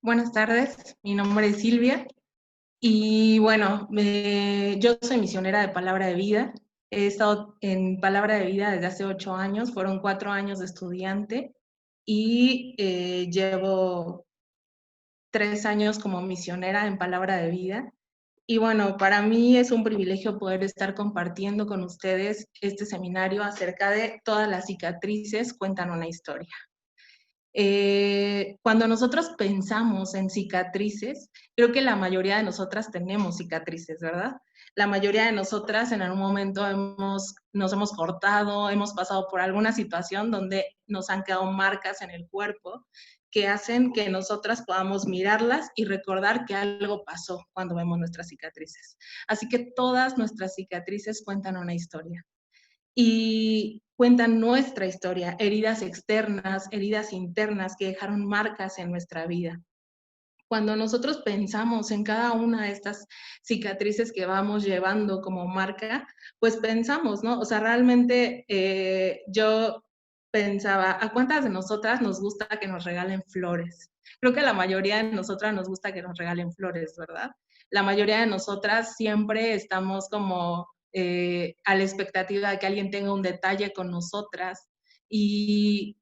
Buenas tardes, mi nombre es Silvia y bueno, yo soy misionera de Palabra de Vida. He estado en Palabra de Vida desde hace 8 años, fueron 4 años de estudiante y llevo 3 años como misionera en Palabra de Vida. Y bueno, para mí es un privilegio poder estar compartiendo con ustedes este seminario acerca de todas las cicatrices cuentan una historia. Cuando nosotros pensamos en cicatrices, creo que la mayoría de nosotras tenemos cicatrices, ¿verdad? La mayoría de nosotras en algún momento nos hemos cortado, hemos pasado por alguna situación donde nos han quedado marcas en el cuerpo que hacen que nosotras podamos mirarlas y recordar que algo pasó cuando vemos nuestras cicatrices. Así que todas nuestras cicatrices cuentan una historia y cuentan nuestra historia, heridas externas, heridas internas que dejaron marcas en nuestra vida. Cuando nosotros pensamos en cada una de estas cicatrices que vamos llevando como marca, pues pensamos, ¿no? O sea, realmente yo pensaba, ¿a cuántas de nosotras nos gusta que nos regalen flores? Creo que a la mayoría de nosotras nos gusta que nos regalen flores, ¿verdad? La mayoría de nosotras siempre estamos como a la expectativa de que alguien tenga un detalle con nosotras. Y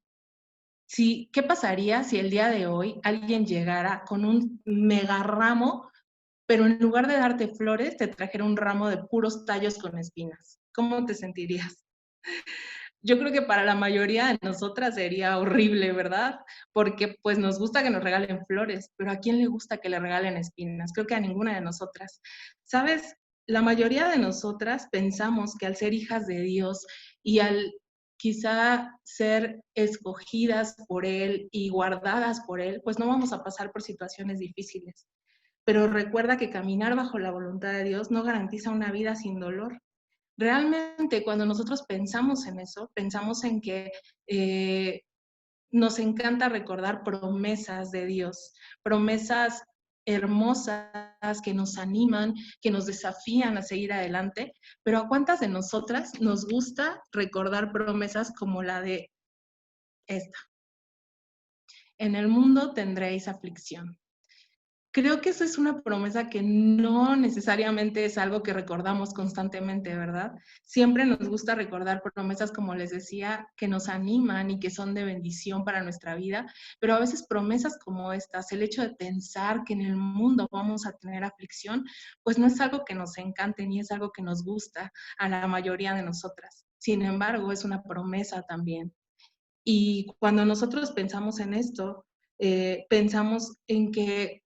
sí, ¿qué pasaría si el día de hoy alguien llegara con un mega ramo, pero en lugar de darte flores, te trajera un ramo de puros tallos con espinas? ¿Cómo te sentirías? Yo creo que para la mayoría de nosotras sería horrible, ¿verdad? Porque pues nos gusta que nos regalen flores, pero ¿a quién le gusta que le regalen espinas? Creo que a ninguna de nosotras. ¿Sabes? La mayoría de nosotras pensamos que al ser hijas de Dios y al quizá ser escogidas por Él y guardadas por Él, pues no vamos a pasar por situaciones difíciles. Pero recuerda que caminar bajo la voluntad de Dios no garantiza una vida sin dolor. Realmente cuando nosotros pensamos en eso, pensamos en que nos encanta recordar promesas de Dios, promesas hermosas que nos animan, que nos desafían a seguir adelante, pero ¿a cuántas de nosotras nos gusta recordar promesas como la de esta? En el mundo tendréis aflicción. Creo que eso es una promesa que no necesariamente es algo que recordamos constantemente, ¿verdad? Siempre nos gusta recordar promesas, como les decía, que nos animan y que son de bendición para nuestra vida, pero a veces promesas como estas, el hecho de pensar que en el mundo vamos a tener aflicción, pues no es algo que nos encante ni es algo que nos gusta a la mayoría de nosotras. Sin embargo, es una promesa también. Y cuando nosotros pensamos en esto, pensamos en que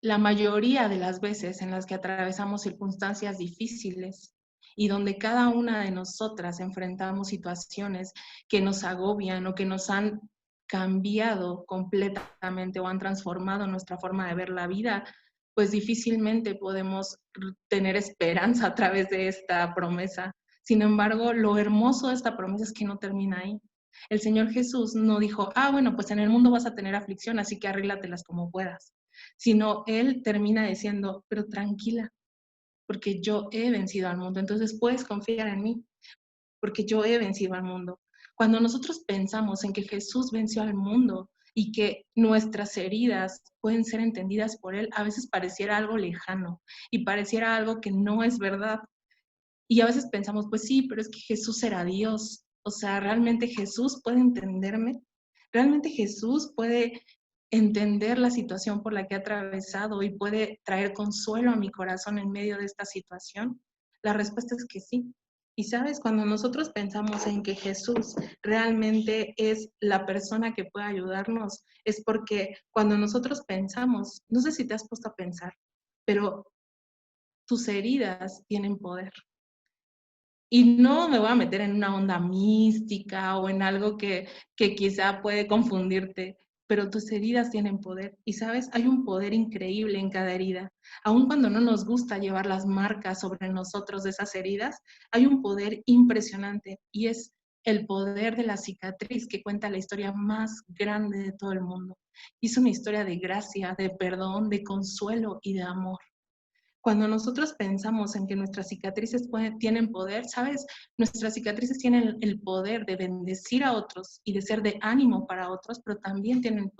la mayoría de las veces en las que atravesamos circunstancias difíciles y donde cada una de nosotras enfrentamos situaciones que nos agobian o que nos han cambiado completamente o han transformado nuestra forma de ver la vida, pues difícilmente podemos tener esperanza a través de esta promesa. Sin embargo, lo hermoso de esta promesa es que no termina ahí. El Señor Jesús no dijo, bueno, pues en el mundo vas a tener aflicción, así que arréglatelas como puedas, sino Él termina diciendo, pero tranquila, porque yo he vencido al mundo, entonces puedes confiar en mí, porque yo he vencido al mundo. Cuando nosotros pensamos en que Jesús venció al mundo y que nuestras heridas pueden ser entendidas por Él, a veces pareciera algo lejano y pareciera algo que no es verdad. Y a veces pensamos, pues sí, pero es que Jesús era Dios. O sea, ¿realmente Jesús puede entenderme? ¿Realmente Jesús puede entender la situación por la que ha atravesado y puede traer consuelo a mi corazón en medio de esta situación? La respuesta es que sí. Y sabes, cuando nosotros pensamos en que Jesús realmente es la persona que puede ayudarnos, es porque cuando nosotros pensamos, no sé si te has puesto a pensar, pero tus heridas tienen poder. Y no me voy a meter en una onda mística o en algo que quizá puede confundirte, pero tus heridas tienen poder. Y sabes, hay un poder increíble en cada herida. Aun cuando no nos gusta llevar las marcas sobre nosotros de esas heridas, hay un poder impresionante y es el poder de la cicatriz que cuenta la historia más grande de todo el mundo. Y es una historia de gracia, de perdón, de consuelo y de amor. Cuando nosotros pensamos en que nuestras cicatrices tienen poder, ¿sabes? Nuestras cicatrices tienen el poder de bendecir a otros y de ser de ánimo para otros, pero también tienen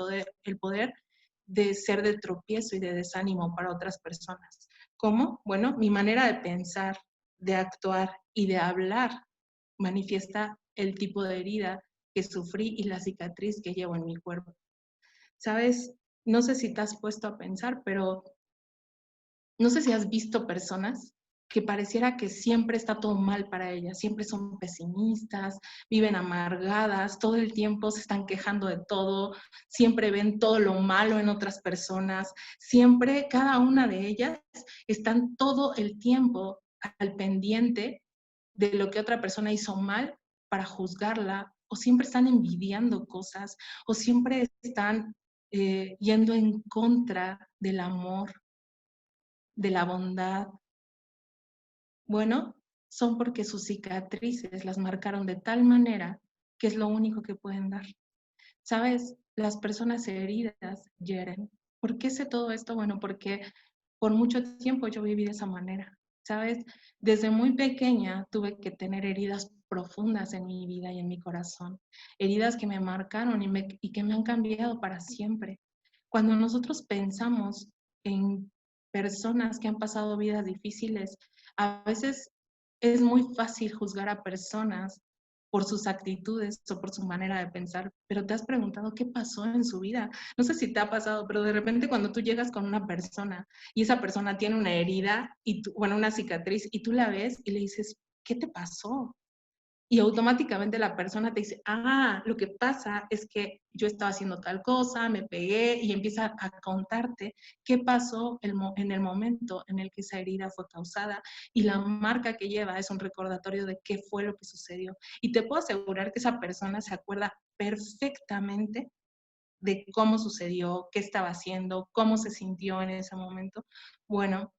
el poder de ser de tropiezo y de desánimo para otras personas. ¿Cómo? Bueno, mi manera de pensar, de actuar y de hablar manifiesta el tipo de herida que sufrí y la cicatriz que llevo en mi cuerpo. ¿Sabes? No sé si te has puesto a pensar, pero no sé si has visto personas que pareciera que siempre está todo mal para ellas, siempre son pesimistas, viven amargadas, todo el tiempo se están quejando de todo, siempre ven todo lo malo en otras personas, siempre cada una de ellas están todo el tiempo al pendiente de lo que otra persona hizo mal para juzgarla, o siempre están envidiando cosas, o siempre están yendo en contra del amor, de la bondad. Bueno, son porque sus cicatrices las marcaron de tal manera que es lo único que pueden dar. ¿Sabes? Las personas heridas hieren. ¿Por qué sé todo esto? Bueno, porque por mucho tiempo yo viví de esa manera. ¿Sabes? Desde muy pequeña tuve que tener heridas profundas en mi vida y en mi corazón. Heridas que me marcaron y que me han cambiado para siempre. Cuando nosotros pensamos en personas que han pasado vidas difíciles, a veces es muy fácil juzgar a personas por sus actitudes o por su manera de pensar, pero te has preguntado qué pasó en su vida. No sé si te ha pasado, pero de repente cuando tú llegas con una persona y esa persona tiene una herida, y bueno, una cicatriz, y tú la ves y le dices, ¿qué te pasó? Y automáticamente la persona te dice, lo que pasa es que yo estaba haciendo tal cosa, me pegué, y empieza a contarte qué pasó en el momento en el que esa herida fue causada, y la marca que lleva es un recordatorio de qué fue lo que sucedió. Y te puedo asegurar que esa persona se acuerda perfectamente de cómo sucedió, qué estaba haciendo, cómo se sintió en ese momento. Bueno,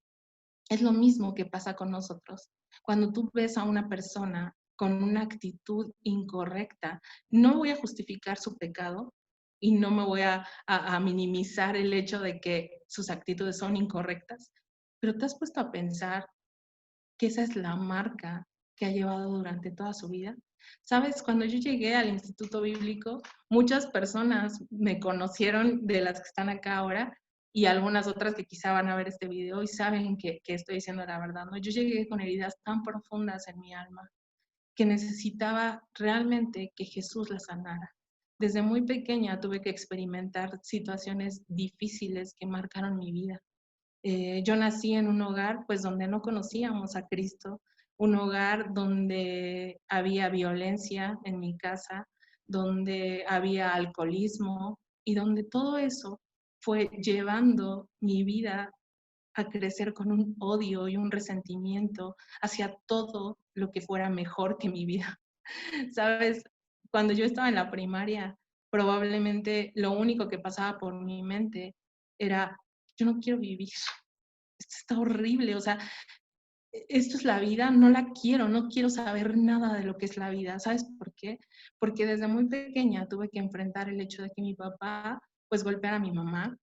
es lo mismo que pasa con nosotros. Cuando tú ves a una persona con una actitud incorrecta, no voy a justificar su pecado y no me voy a minimizar el hecho de que sus actitudes son incorrectas, pero te has puesto a pensar que esa es la marca que ha llevado durante toda su vida. Sabes, cuando yo llegué al Instituto Bíblico, muchas personas me conocieron de las que están acá ahora y algunas otras que quizá van a ver este video y saben que estoy diciendo la verdad, ¿no? Yo llegué con heridas tan profundas en mi alma que necesitaba realmente que Jesús las sanara. Desde muy pequeña tuve que experimentar situaciones difíciles que marcaron mi vida. Yo nací en un hogar pues donde no conocíamos a Cristo, un hogar donde había violencia en mi casa, donde había alcoholismo y donde todo eso fue llevando mi vida a crecer con un odio y un resentimiento hacia todo lo que fuera mejor que mi vida. ¿Sabes? Cuando yo estaba en la primaria, probablemente lo único que pasaba por mi mente era, yo no quiero vivir, esto está horrible, o sea, esto es la vida, no la quiero, no quiero saber nada de lo que es la vida. ¿Sabes por qué? Porque desde muy pequeña tuve que enfrentar el hecho de que mi papá pues golpeara a mi mamá,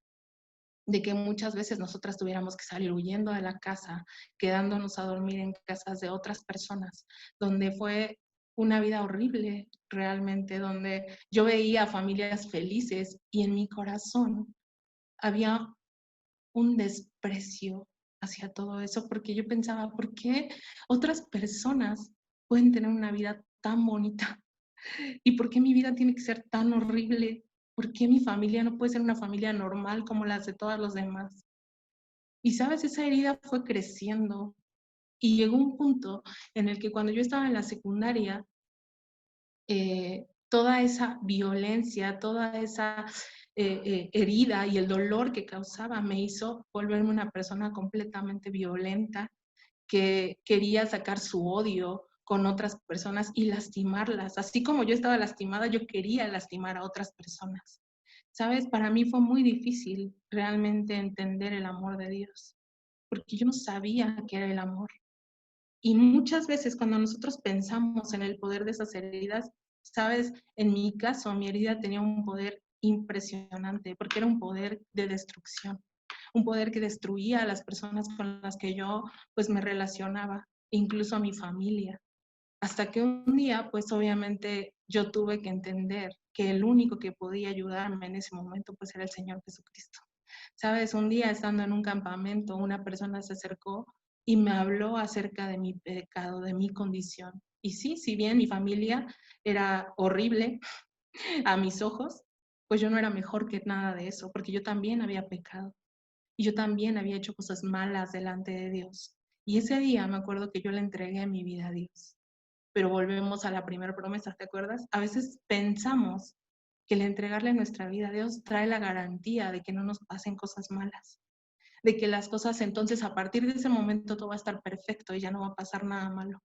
de que muchas veces nosotras tuviéramos que salir huyendo de la casa, quedándonos a dormir en casas de otras personas, donde fue una vida horrible realmente, donde yo veía familias felices y en mi corazón había un desprecio hacia todo eso, porque yo pensaba, ¿por qué otras personas pueden tener una vida tan bonita? ¿Y por qué mi vida tiene que ser tan horrible? ¿Por qué mi familia no puede ser una familia normal como las de todos los demás? Y sabes, esa herida fue creciendo y llegó un punto en el que cuando yo estaba en la secundaria, toda esa violencia, toda esa herida y el dolor que causaba me hizo volverme una persona completamente violenta, que quería sacar su odio con otras personas y lastimarlas. Así como yo estaba lastimada, yo quería lastimar a otras personas. ¿Sabes? Para mí fue muy difícil realmente entender el amor de Dios, porque yo no sabía qué era el amor. Y muchas veces cuando nosotros pensamos en el poder de esas heridas, sabes, en mi caso, mi herida tenía un poder impresionante, porque era un poder de destrucción, un poder que destruía a las personas con las que yo pues me relacionaba, incluso a mi familia. Hasta que un día, pues obviamente yo tuve que entender que el único que podía ayudarme en ese momento, pues era el Señor Jesucristo. Sabes, un día estando en un campamento, una persona se acercó y me habló acerca de mi pecado, de mi condición. Y sí, si bien mi familia era horrible a mis ojos, pues yo no era mejor que nada de eso, porque yo también había pecado y yo también había hecho cosas malas delante de Dios. Y ese día me acuerdo que yo le entregué mi vida a Dios. Pero volvemos a la primera promesa, ¿te acuerdas? A veces pensamos que el entregarle nuestra vida a Dios trae la garantía de que no nos pasen cosas malas, de que las cosas entonces a partir de ese momento todo va a estar perfecto y ya no va a pasar nada malo.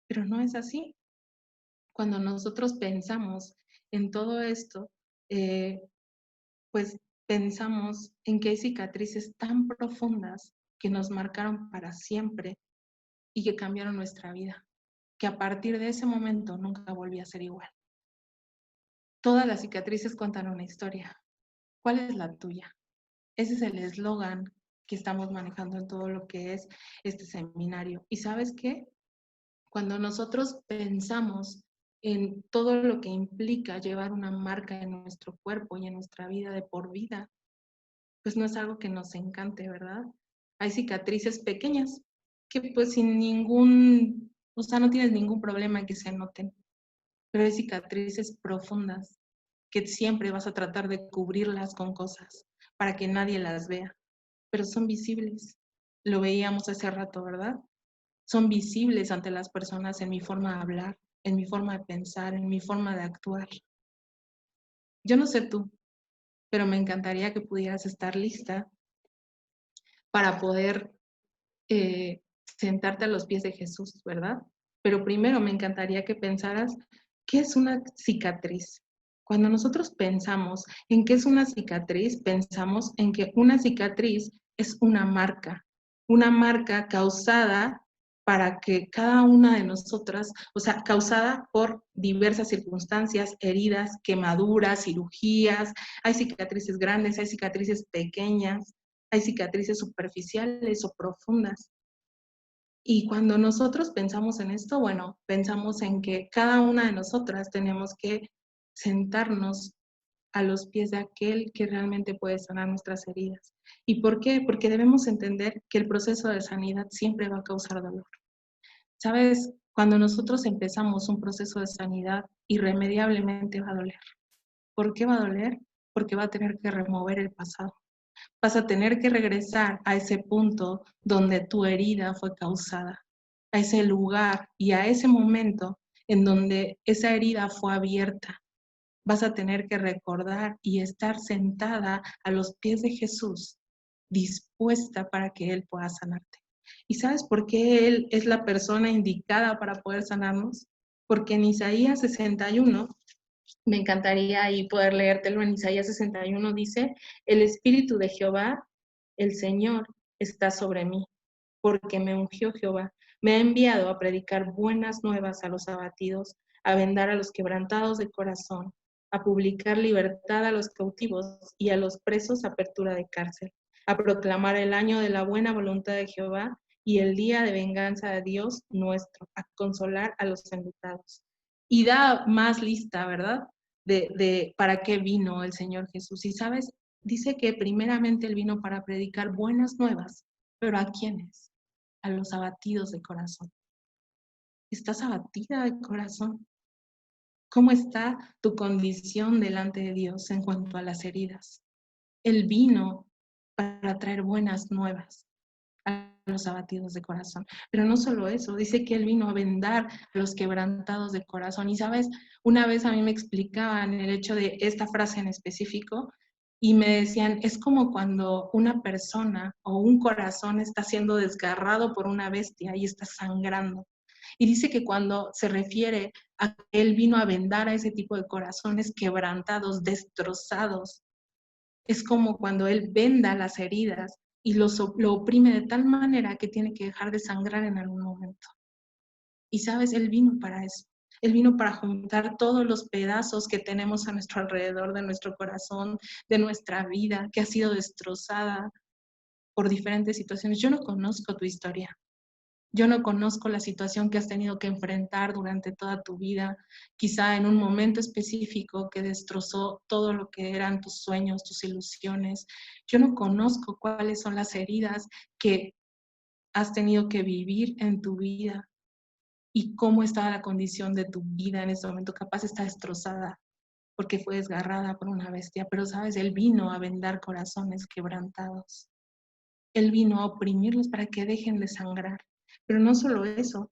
Pero no es así. Cuando nosotros pensamos en todo esto, eh, pues pensamos en que hay cicatrices tan profundas que nos marcaron para siempre y que cambiaron nuestra vida, que a partir de ese momento nunca volví a ser igual. Todas las cicatrices cuentan una historia. ¿Cuál es la tuya? Ese es el eslogan que estamos manejando en todo lo que es este seminario. ¿Y sabes qué? Cuando nosotros pensamos en todo lo que implica llevar una marca en nuestro cuerpo y en nuestra vida de por vida, pues no es algo que nos encante, ¿verdad? Hay cicatrices pequeñas que pues sin ningún, o sea, no tienes ningún problema en que se noten, pero hay cicatrices profundas que siempre vas a tratar de cubrirlas con cosas para que nadie las vea, pero son visibles. Lo veíamos hace rato, ¿verdad? Son visibles ante las personas en mi forma de hablar, en mi forma de pensar, en mi forma de actuar. Yo no sé tú, pero me encantaría que pudieras estar lista para poder eh, sentarte a los pies de Jesús, ¿verdad? Pero primero me encantaría que pensaras, ¿qué es una cicatriz? Cuando nosotros pensamos en qué es una cicatriz, pensamos en que una cicatriz es una marca causada para que cada una de nosotras, o sea, causada por diversas circunstancias, heridas, quemaduras, cirugías, hay cicatrices grandes, hay cicatrices pequeñas, hay cicatrices superficiales o profundas. Y cuando nosotros pensamos en esto, bueno, pensamos en que cada una de nosotras tenemos que sentarnos a los pies de aquel que realmente puede sanar nuestras heridas. ¿Y por qué? Porque debemos entender que el proceso de sanidad siempre va a causar dolor. ¿Sabes? Cuando nosotros empezamos un proceso de sanidad, irremediablemente va a doler. ¿Por qué va a doler? Porque va a tener que remover el pasado. Vas a tener que regresar a ese punto donde tu herida fue causada, a ese lugar y a ese momento en donde esa herida fue abierta. Vas a tener que recordar y estar sentada a los pies de Jesús, dispuesta para que Él pueda sanarte. ¿Y sabes por qué Él es la persona indicada para poder sanarnos? Porque en Isaías 61 me encantaría ahí poder leértelo. En Isaías 61 dice, el Espíritu de Jehová, el Señor, está sobre mí, porque me ungió Jehová. Me ha enviado a predicar buenas nuevas a los abatidos, a vendar a los quebrantados de corazón, a publicar libertad a los cautivos y a los presos apertura de cárcel, a proclamar el año de la buena voluntad de Jehová y el día de venganza de Dios nuestro, a consolar a los enlutados. Y da más lista, ¿verdad? De para qué vino el Señor Jesús. Y sabes, dice que primeramente Él vino para predicar buenas nuevas, pero ¿a quiénes? A los abatidos de corazón. ¿Estás abatida de corazón? ¿Cómo está tu condición delante de Dios en cuanto a las heridas? Él vino para traer buenas nuevas a los abatidos de corazón. Pero no solo eso, dice que Él vino a vendar a los quebrantados de corazón. Y sabes, una vez a mí me explicaban el hecho de esta frase en específico y me decían, es como cuando una persona o un corazón está siendo desgarrado por una bestia y está sangrando. Y dice que cuando se refiere a que Él vino a vendar a ese tipo de corazones quebrantados, destrozados, es como cuando Él venda las heridas y lo oprime de tal manera que tiene que dejar de sangrar en algún momento. Y sabes, Él vino para eso. Él vino para juntar todos los pedazos que tenemos a nuestro alrededor de nuestro corazón, de nuestra vida, que ha sido destrozada, por diferentes situaciones. Yo no conozco tu historia. Yo no conozco la situación que has tenido que enfrentar durante toda tu vida, quizá en un momento específico que destrozó todo lo que eran tus sueños, tus ilusiones. Yo no conozco cuáles son las heridas que has tenido que vivir en tu vida y cómo estaba la condición de tu vida en ese momento. Capaz está destrozada porque fue desgarrada por una bestia, pero sabes, Él vino a vendar corazones quebrantados. Él vino a oprimirlos para que dejen de sangrar. Pero no solo eso,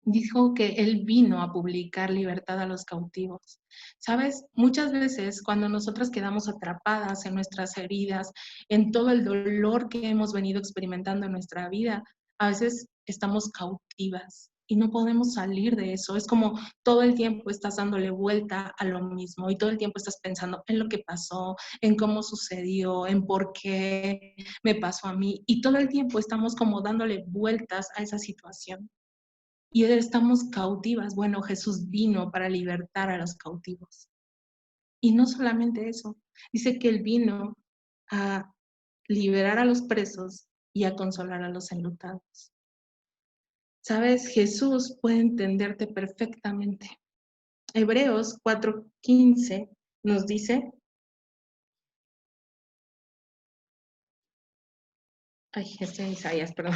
dijo que Él vino a publicar libertad a los cautivos. Sabes, muchas veces cuando nosotras quedamos atrapadas en nuestras heridas, en todo el dolor que hemos venido experimentando en nuestra vida, a veces estamos cautivas y no podemos salir de eso. Es como todo el tiempo estás dándole vuelta a lo mismo y todo el tiempo estás pensando en lo que pasó, en cómo sucedió, en por qué me pasó a mí, y todo el tiempo estamos como dándole vueltas a esa situación. Y estamos cautivas. Bueno, Jesús vino para libertar a los cautivos. Y no solamente eso, dice que Él vino a liberar a los presos y a consolar a los enlutados. Sabes, Jesús puede entenderte perfectamente. Hebreos 4:15 nos dice, este es Isaías, perdón.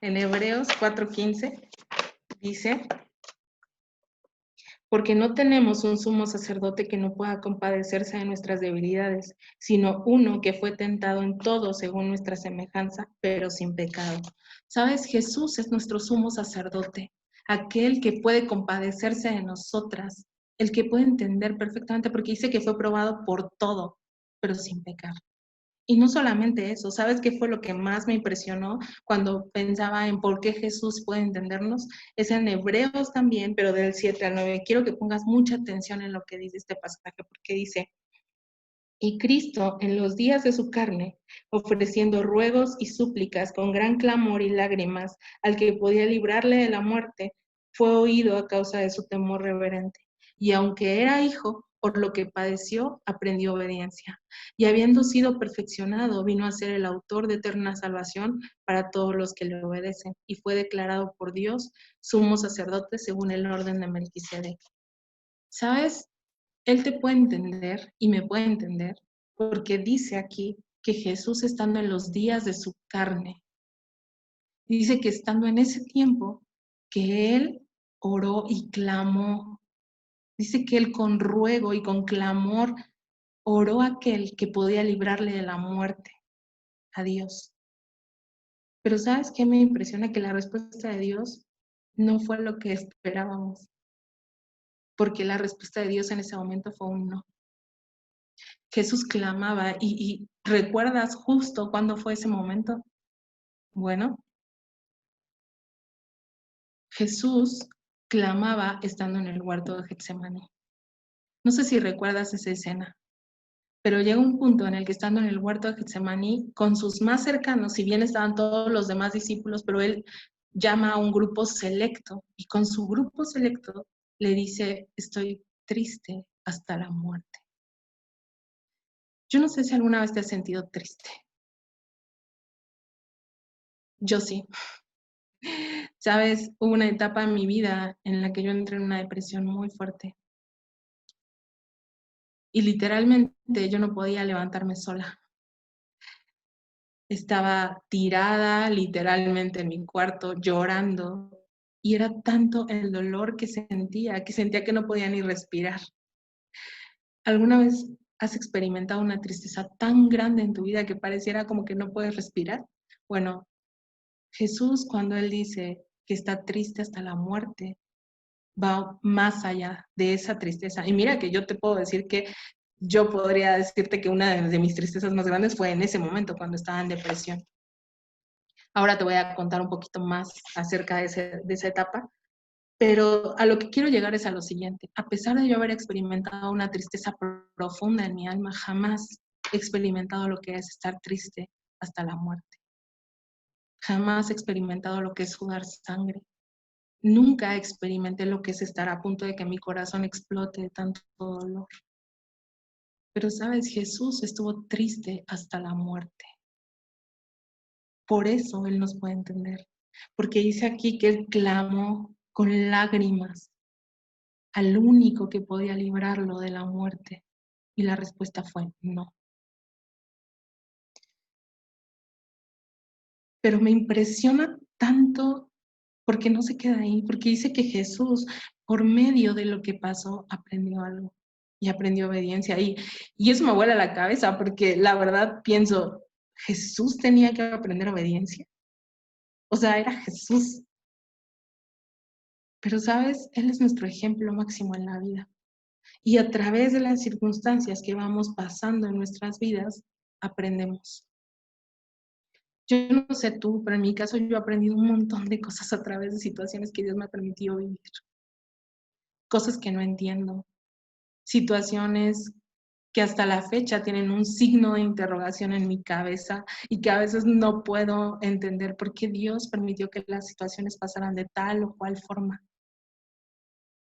En Hebreos 4:15 dice, porque no tenemos un sumo sacerdote que no pueda compadecerse de nuestras debilidades, sino uno que fue tentado en todo según nuestra semejanza, pero sin pecado. ¿Sabes? Jesús es nuestro sumo sacerdote, aquel que puede compadecerse de nosotras, el que puede entender perfectamente, porque dice que fue probado por todo, pero sin pecar. Y no solamente eso, ¿sabes qué fue lo que más me impresionó cuando pensaba en por qué Jesús puede entendernos? Es en Hebreos también, pero del 7 al 9. Quiero que pongas mucha atención en lo que dice este pasaje, porque dice, y Cristo en los días de su carne, ofreciendo ruegos y súplicas con gran clamor y lágrimas al que podía librarle de la muerte, fue oído a causa de su temor reverente. Y aunque era hijo, por lo que padeció, aprendió obediencia. Y habiendo sido perfeccionado, vino a ser el autor de eterna salvación para todos los que le obedecen. Y fue declarado por Dios sumo sacerdote según el orden de Melquisedec. ¿Sabes? Él te puede entender y me puede entender porque dice aquí que Jesús estando en los días de su carne, dice que estando en ese tiempo que Él oró y clamó, dice que Él con ruego y con clamor oró a aquel que podía librarle de la muerte, a Dios. Pero ¿sabes qué me impresiona? Que la respuesta de Dios no fue lo que esperábamos, porque la respuesta de Dios en ese momento fue un no. Jesús clamaba y ¿recuerdas justo cuándo fue ese momento? Bueno, Jesús clamaba estando en el huerto de Getsemaní. No sé si recuerdas esa escena, pero llega un punto en el que estando en el huerto de Getsemaní, con sus más cercanos, si bien estaban todos los demás discípulos, pero él llama a un grupo selecto y con su grupo selecto le dice, estoy triste hasta la muerte. Yo no sé si alguna vez te has sentido triste. Yo sí. Sabes, hubo una etapa en mi vida en la que yo entré en una depresión muy fuerte y literalmente yo no podía levantarme sola. Estaba tirada literalmente en mi cuarto llorando y era tanto el dolor que sentía que no podía ni respirar. ¿Alguna vez has experimentado una tristeza tan grande en tu vida que pareciera como que no puedes respirar? Bueno, Jesús cuando Él dice que está triste hasta la muerte, va más allá de esa tristeza. Y mira que yo te puedo decir que yo podría decirte que una de mis tristezas más grandes fue en ese momento, cuando estaba en depresión. Ahora te voy a contar un poquito más acerca de esa etapa, pero a lo que quiero llegar es a lo siguiente. A pesar de yo haber experimentado una tristeza profunda en mi alma, jamás he experimentado lo que es estar triste hasta la muerte. Jamás he experimentado lo que es sudar sangre. Nunca experimenté lo que es estar a punto de que mi corazón explote de tanto dolor. Pero sabes, Jesús estuvo triste hasta la muerte. Por eso Él nos puede entender. Porque dice aquí que Él clamó con lágrimas al único que podía librarlo de la muerte. Y la respuesta fue no. Pero me impresiona tanto porque no se queda ahí, porque dice que Jesús, por medio de lo que pasó, aprendió algo y aprendió obediencia. Y eso me vuela la cabeza porque la verdad pienso, ¿Jesús tenía que aprender obediencia? O sea, era Jesús. Pero, ¿sabes? Él es nuestro ejemplo máximo en la vida. Y a través de las circunstancias que vamos pasando en nuestras vidas, aprendemos. Yo no sé tú, pero en mi caso yo he aprendido un montón de cosas a través de situaciones que Dios me ha permitido vivir. Cosas que no entiendo. Situaciones que hasta la fecha tienen un signo de interrogación en mi cabeza y que a veces no puedo entender por qué Dios permitió que las situaciones pasaran de tal o cual forma.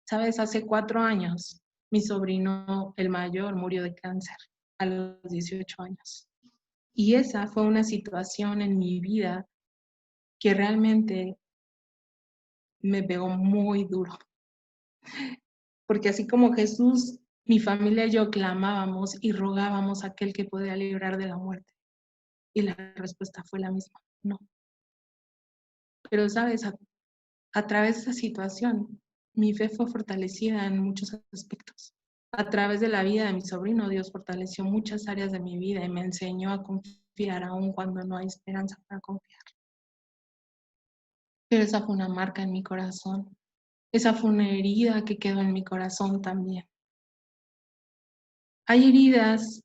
Sabes, hace 4 años, mi sobrino, el mayor, murió de cáncer a los 18 años. Y esa fue una situación en mi vida que realmente me pegó muy duro. Porque así como Jesús, mi familia y yo clamábamos y rogábamos a aquel que podía librar de la muerte. Y la respuesta fue la misma, no. Pero, ¿sabes? A través de esa situación, mi fe fue fortalecida en muchos aspectos. A través de la vida de mi sobrino, Dios fortaleció muchas áreas de mi vida y me enseñó a confiar aún cuando no hay esperanza para confiar. Pero esa fue una marca en mi corazón. Esa fue una herida que quedó en mi corazón también. Hay heridas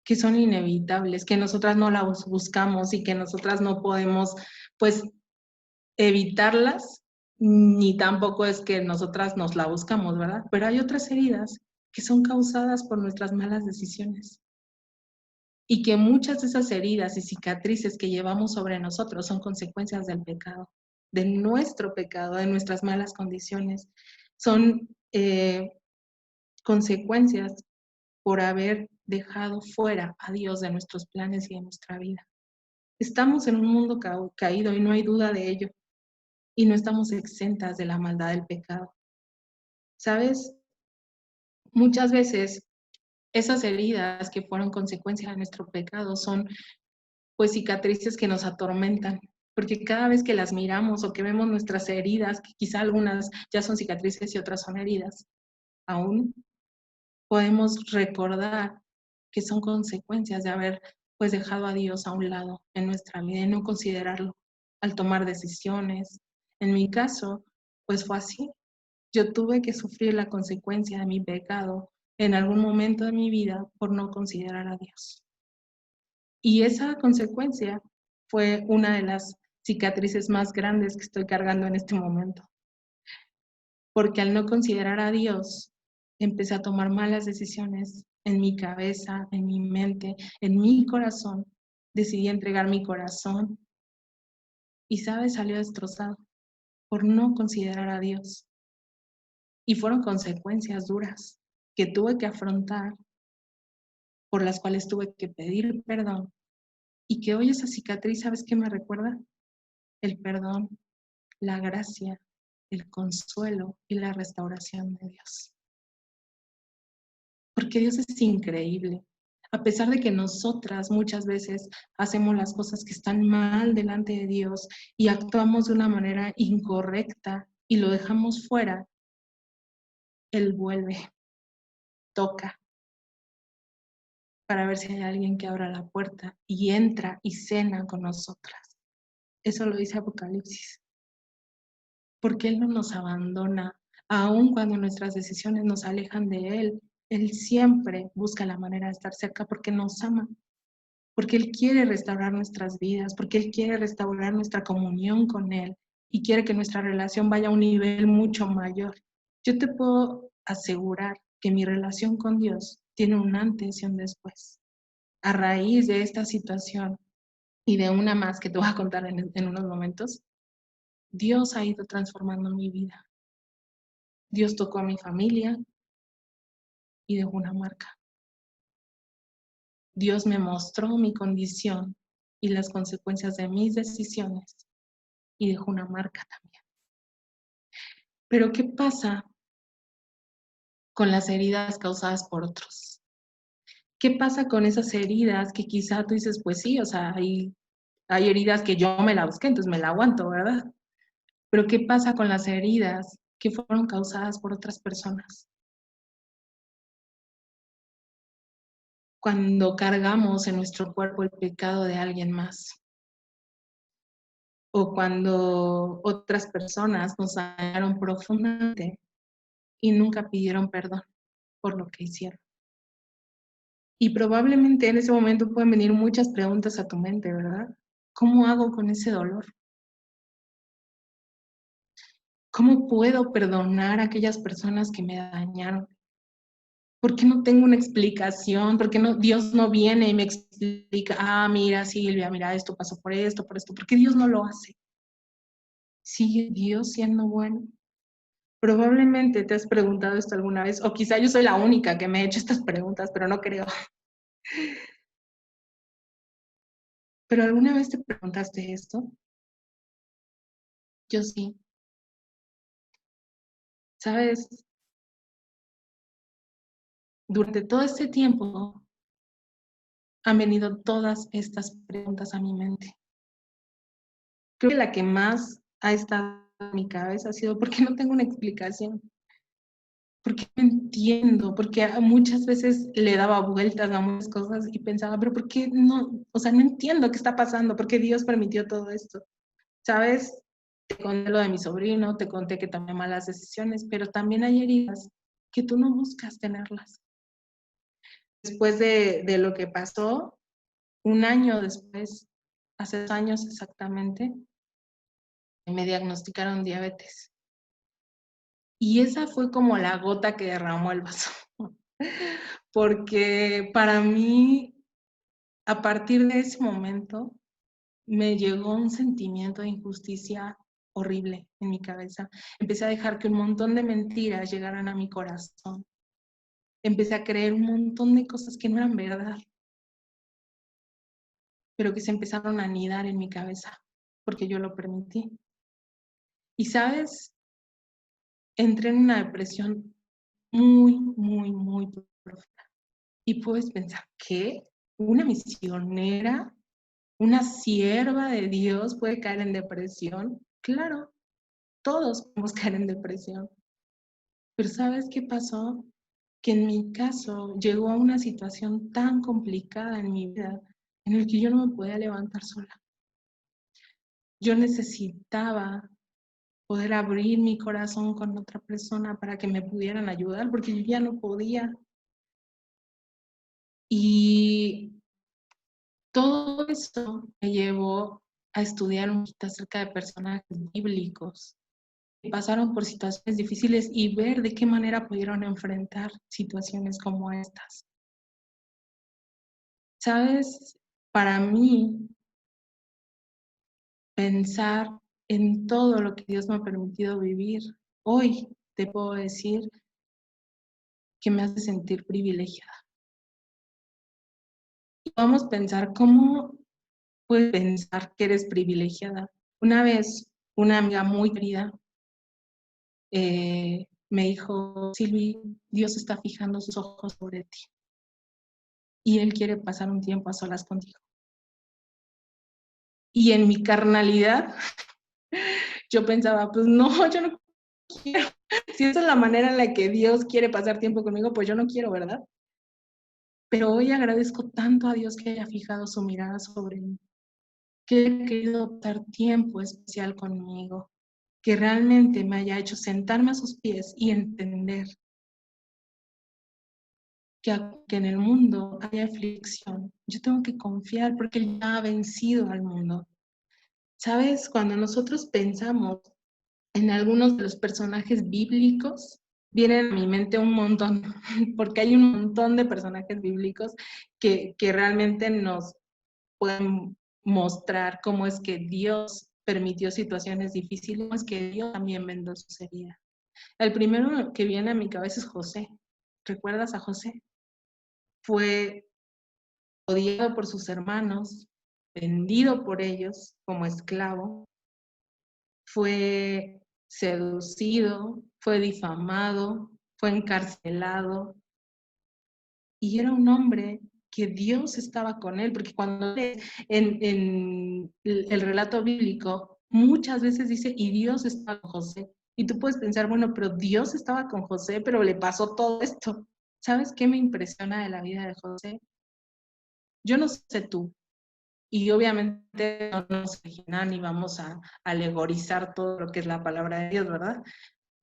que son inevitables, que nosotras no las buscamos y que nosotras no podemos, pues, evitarlas, ni tampoco es que nosotras nos la buscamos, ¿verdad? Pero hay otras heridas que son causadas por nuestras malas decisiones y que muchas de esas heridas y cicatrices que llevamos sobre nosotros son consecuencias del pecado, de nuestro pecado, de nuestras malas condiciones. Son consecuencias por haber dejado fuera a Dios de nuestros planes y de nuestra vida. Estamos en un mundo caído y no hay duda de ello. Y no estamos exentas de la maldad del pecado. ¿Sabes? Muchas veces esas heridas que fueron consecuencia de nuestro pecado son pues cicatrices que nos atormentan, porque cada vez que las miramos o que vemos nuestras heridas, que quizá algunas ya son cicatrices y otras son heridas, aún podemos recordar que son consecuencias de haber pues dejado a Dios a un lado en nuestra vida y no considerarlo al tomar decisiones. En mi caso, pues fue así. Yo tuve que sufrir la consecuencia de mi pecado en algún momento de mi vida por no considerar a Dios. Y esa consecuencia fue una de las cicatrices más grandes que estoy cargando en este momento. Porque al no considerar a Dios, empecé a tomar malas decisiones en mi cabeza, en mi mente, en mi corazón. Decidí entregar mi corazón y, ¿sabes? Salió destrozado por no considerar a Dios. Y fueron consecuencias duras que tuve que afrontar, por las cuales tuve que pedir perdón. Y que hoy esa cicatriz, ¿sabes qué me recuerda? El perdón, la gracia, el consuelo y la restauración de Dios. Porque Dios es increíble. A pesar de que nosotras muchas veces hacemos las cosas que están mal delante de Dios y actuamos de una manera incorrecta y lo dejamos fuera, Él vuelve, toca, para ver si hay alguien que abra la puerta y entra y cena con nosotras. Eso lo dice Apocalipsis. Porque Él no nos abandona, aun cuando nuestras decisiones nos alejan de Él. Él siempre busca la manera de estar cerca porque nos ama, porque Él quiere restaurar nuestras vidas, porque Él quiere restaurar nuestra comunión con Él y quiere que nuestra relación vaya a un nivel mucho mayor. Yo te puedo asegurar que mi relación con Dios tiene un antes y un después. A raíz de esta situación y de una más que te voy a contar en unos momentos, Dios ha ido transformando mi vida. Dios tocó a mi familia y dejó una marca. Dios me mostró mi condición y las consecuencias de mis decisiones y dejó una marca también. Pero ¿qué pasa con las heridas causadas por otros? ¿Qué pasa con esas heridas que quizá tú dices, pues sí, o sea, hay heridas que yo me la busqué, entonces me la aguanto, ¿verdad? Pero ¿qué pasa con las heridas que fueron causadas por otras personas? Cuando cargamos en nuestro cuerpo el pecado de alguien más, o cuando otras personas nos dañaron profundamente y nunca pidieron perdón por lo que hicieron. Y probablemente en ese momento pueden venir muchas preguntas a tu mente, ¿verdad? ¿Cómo hago con ese dolor? ¿Cómo puedo perdonar a aquellas personas que me dañaron? ¿Por qué no tengo una explicación? ¿Por qué no, Dios no viene y me explica, ah, mira, Silvia, mira, esto pasó por esto, por esto? ¿Por qué Dios no lo hace? ¿Sigue Dios siendo bueno? Probablemente te has preguntado esto alguna vez, o quizá yo soy la única que me he hecho estas preguntas, pero no creo. ¿Pero alguna vez te preguntaste esto? Yo sí. ¿Sabes? Durante todo este tiempo han venido todas estas preguntas a mi mente. Creo que la que más ha estado en mi cabeza ha sido, ¿por qué no tengo una explicación? ¿Por qué no entiendo? Porque muchas veces le daba vueltas a muchas cosas y pensaba, pero ¿por qué no? O sea, no entiendo qué está pasando, ¿por qué Dios permitió todo esto? ¿Sabes? Te conté lo de mi sobrino, te conté que tomé malas decisiones, pero también hay heridas que tú no buscas tenerlas. Después de lo que pasó, un año después, hace 2 años exactamente, me diagnosticaron diabetes. Y esa fue como la gota que derramó el vaso. Porque para mí, a partir de ese momento, me llegó un sentimiento de injusticia horrible en mi cabeza. Empecé a dejar que un montón de mentiras llegaran a mi corazón. Empecé a creer un montón de cosas que no eran verdad, pero que se empezaron a anidar en mi cabeza, porque yo lo permití. Y sabes, entré en una depresión muy, muy, muy profunda. Y puedes pensar, ¿qué? ¿Una misionera? ¿Una sierva de Dios puede caer en depresión? Claro, todos podemos caer en depresión. Pero ¿sabes qué pasó? Que en mi caso llegó a una situación tan complicada en mi vida en el que yo no me podía levantar sola. Yo necesitaba poder abrir mi corazón con otra persona para que me pudieran ayudar porque yo ya no podía. Y todo esto me llevó a estudiar un poquito acerca de personajes bíblicos que pasaron por situaciones difíciles y ver de qué manera pudieron enfrentar situaciones como estas. ¿Sabes? Para mí, pensar en todo lo que Dios me ha permitido vivir, hoy te puedo decir que me hace sentir privilegiada. Y vamos a pensar cómo puedes pensar que eres privilegiada. Una vez, una amiga muy querida me dijo, Silvi, Dios está fijando sus ojos sobre ti y Él quiere pasar un tiempo a solas contigo. Y en mi carnalidad, yo pensaba, pues no, yo no quiero. Si esa es la manera en la que Dios quiere pasar tiempo conmigo, pues yo no quiero, ¿verdad? Pero hoy agradezco tanto a Dios que haya fijado su mirada sobre mí, que haya querido pasar tiempo especial conmigo, que realmente me haya hecho sentarme a sus pies y entender que en el mundo hay aflicción. Yo tengo que confiar porque Él ya ha vencido al mundo. ¿Sabes? Cuando nosotros pensamos en algunos de los personajes bíblicos, vienen a mi mente un montón, porque hay un montón de personajes bíblicos que realmente nos pueden mostrar cómo es que Dios permitió situaciones difíciles, cómo es que Dios también vendó sus heridas. El primero que viene a mi cabeza es José. ¿Recuerdas a José? Fue odiado por sus hermanos, vendido por ellos como esclavo, fue seducido, fue difamado, fue encarcelado, y era un hombre que Dios estaba con él, porque cuando lees en el relato bíblico, muchas veces dice, y Dios estaba con José. Y tú puedes pensar, bueno, pero Dios estaba con José, pero le pasó todo esto. ¿Sabes qué me impresiona de la vida de José? Yo no sé tú, y obviamente no nos imaginan ni vamos a alegorizar todo lo que es la palabra de Dios, ¿verdad?